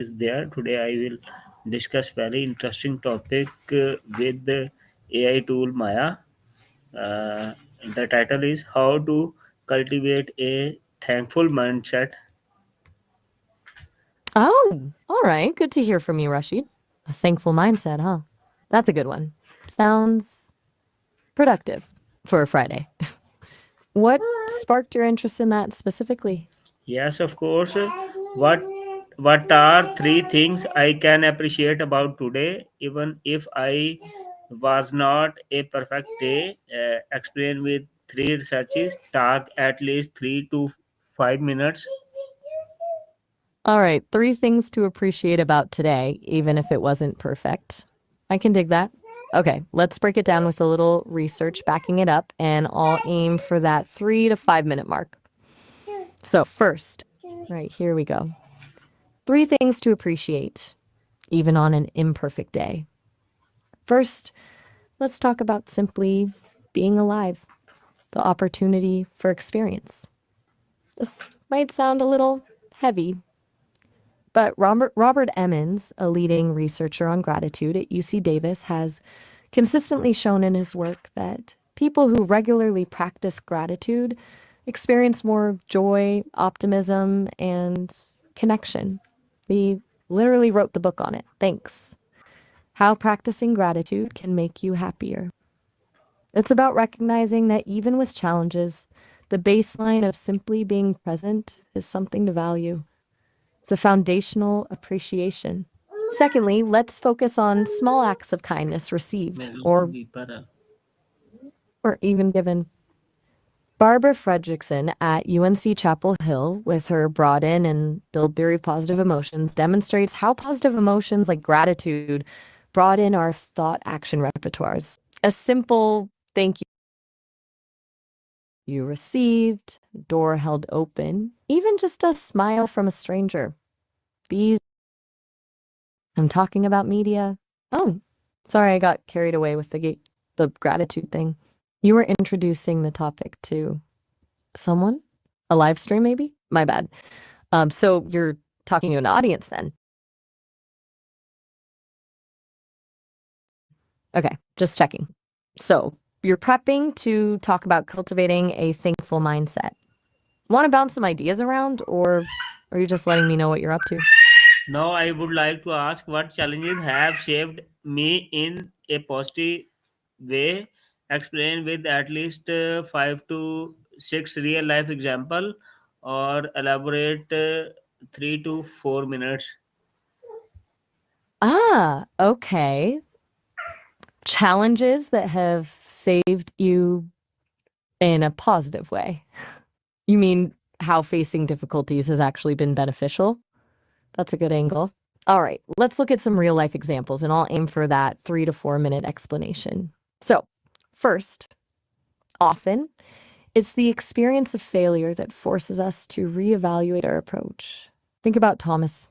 is there. Today I will discuss very interesting topic with the AI tool Maya. Uh, the title is How to Cultivate a Thankful Mindset. Oh, all right. Good to hear from you, Rashid. A thankful mindset, huh? That's a good one. Sounds productive for a Friday. What sparked your interest in that specifically? Yes, of course. What what are three things I can appreciate about today, even if I was not a perfect day? Explain with three researches. Talk at least 3 to 5 minutes. All right, three things to appreciate about today, even if it wasn't perfect. I can dig that. Okay, let's break it down with a little research backing it up, and I'll aim for that 3 to 5 minute mark. So, first, right here we go. Three things to appreciate, even on an imperfect day. First, let's talk about simply being alive, the opportunity for experience. This might sound a little heavy, but Robert Emmons, a leading researcher on gratitude at UC Davis, has consistently shown in his work that people who regularly practice gratitude experience more joy, optimism, and connection. He literally wrote the book on it. Thanks. How practicing gratitude can make you happier. It's about recognizing that even with challenges, the baseline of simply being present is something to value. It's a foundational appreciation. Secondly, let's focus on small acts of kindness received or even given. Barbara Fredrickson at UNC Chapel Hill, with her broaden and build theory of positive emotions, demonstrates how positive emotions like gratitude broaden our thought action repertoires. A simple thank you received, door held open, even just a smile from a stranger. These, I'm talking about media. Oh, sorry, I got carried away with the gratitude thing. You were introducing the topic to someone? A live stream, maybe? My bad. So you're talking to an audience then. Okay, just checking. So you're prepping to talk about cultivating a thankful mindset. Want to bounce some ideas around, or are you just letting me know what you're up to? Now I would like to ask what challenges have shaped me in a positive way. Explain with at least 5 to 6 real life example, or elaborate 3 to 4 minutes. Ah, okay. Challenges that have saved you in a positive way. You mean how facing difficulties has actually been beneficial? That's a good angle. All right, let's look at some real life examples and I'll aim for that 3 to 4 minute explanation. So, first, often it's the experience of failure that forces us to reevaluate our approach. Think about Thomas.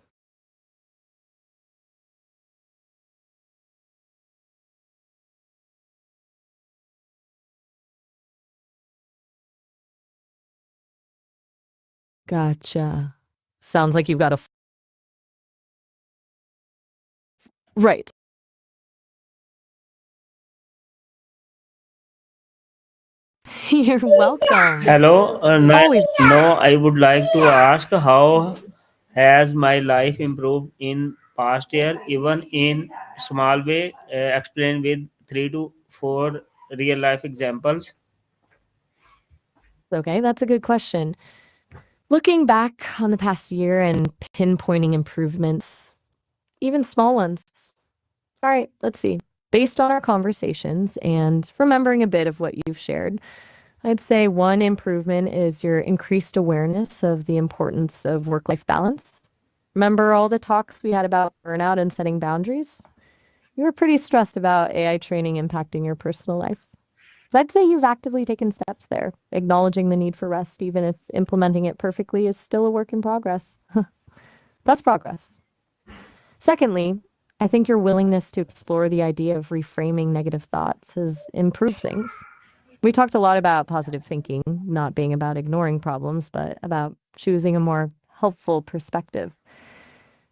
Gotcha. Sounds like you've got a. Right. You're welcome. Hello, Always. no, I would like to ask how has my life improved in past year, even in small way. Explain with 3 to 4 real life examples. Okay, that's a good question. Looking back on the past year and pinpointing improvements, even small ones. All right, let's see. Based on our conversations and remembering a bit of what you've shared, I'd say one improvement is your increased awareness of the importance of work life balance. Remember all the talks we had about burnout and setting boundaries? You were pretty stressed about AI training impacting your personal life. I'd say you've actively taken steps there, acknowledging the need for rest, even if implementing it perfectly is still a work in progress. That's progress. Secondly, I think your willingness to explore the idea of reframing negative thoughts has improved things. We talked a lot about positive thinking, not being about ignoring problems, but about choosing a more helpful perspective.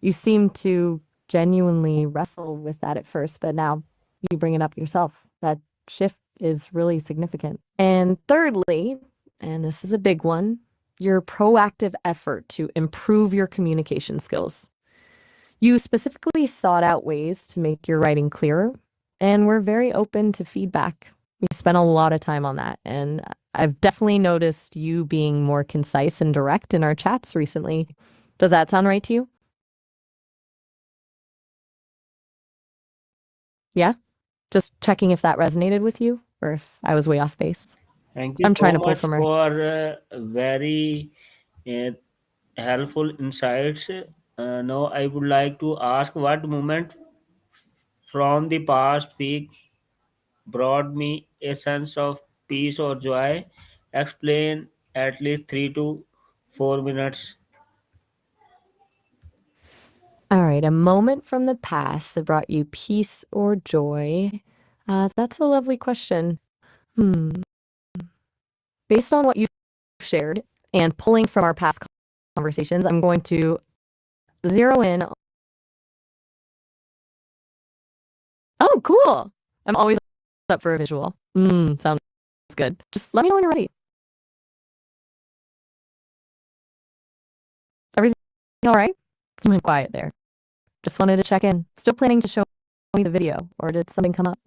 You seem to genuinely wrestle with that at first, but now you bring it up yourself. That shift is really significant. And thirdly, and this is a big one, your proactive effort to improve your communication skills. You specifically sought out ways to make your writing clearer, and we're very open to feedback. We spent a lot of time on that, and I've definitely noticed you being more concise and direct in our chats recently. Does that sound right to you? Yeah? Just checking if that resonated with you or if I was way off base. Thank you I'm so trying to pull much from our. for very uh, helpful insights. Now, I would like to ask what moment from the past week brought me a sense of peace or joy. Explain at least 3 to 4 minutes. All right, a moment from the past that brought you peace or joy. That's a lovely question. Hmm. Based on what you've shared and pulling from our past conversations, I'm going to zero in. Oh, cool. I'm always up for a visual. Sounds good. Just let me know when you're ready. Everything all right? You went quiet there. Just wanted to check in. Still planning to show me the video, or did something come up?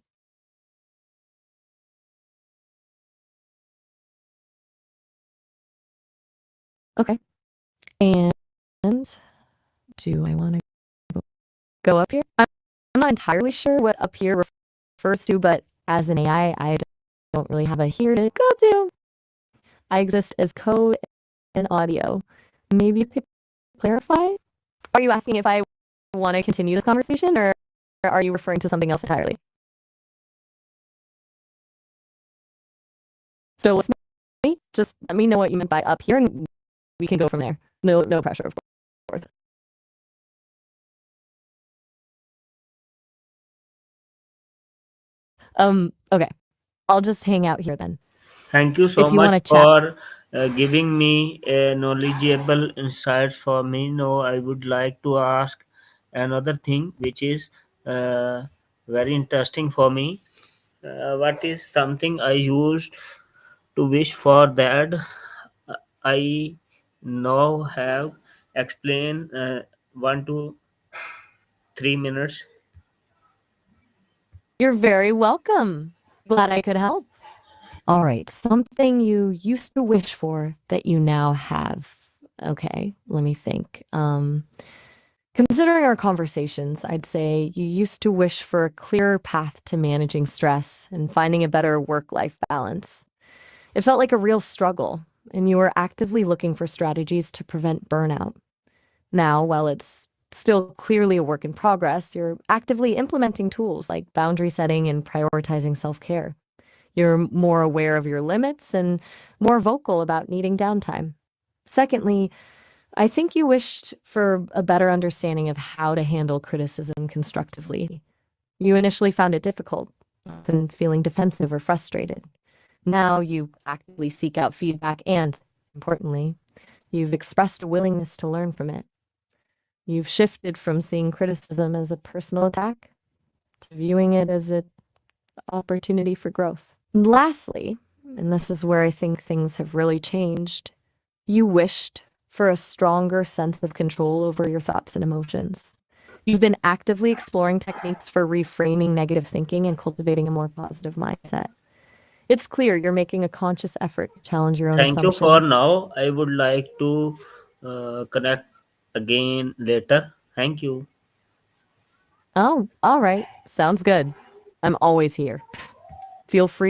Okay. And do I want to go up here? I'm not entirely sure what up here refers to, but as an AI, I don't really have a here to go to. I exist as code and audio. Maybe you could clarify? Are you asking if I want to continue this conversation, or are you referring to something else entirely? So with me, just let me know what you meant by up here, and we can go from there. No pressure, of course. Okay. I'll just hang out here then. Thank you so If you want much to chat. for giving me a knowledgeable insights for me. Now, I would like to ask another thing, which is very interesting for me. What is something I used to wish for that I now have? Explain 1 to 3 minutes. You're very welcome. Glad I could help. All right, something you used to wish for that you now have. Okay, let me think. Considering our conversations, I'd say you used to wish for a clearer path to managing stress and finding a better work-life balance. It felt like a real struggle, and you were actively looking for strategies to prevent burnout. Now, while it's still clearly a work in progress, you're actively implementing tools like boundary setting and prioritizing self-care. You're more aware of your limits and more vocal about needing downtime. Secondly, I think you wished for a better understanding of how to handle criticism constructively. You initially found it difficult, often feeling defensive or frustrated. Now you actively seek out feedback and, importantly, you've expressed a willingness to learn from it. You've shifted from seeing criticism as a personal attack to viewing it as an opportunity for growth. And lastly, and this is where I think things have really changed, you wished for a stronger sense of control over your thoughts and emotions. You've been actively exploring techniques for reframing negative thinking and cultivating a more positive mindset. It's clear you're making a conscious effort to challenge your own Thank you for assumptions. now. I would like to connect again later. Thank you. Oh, all right. Sounds good. I'm always here. Feel free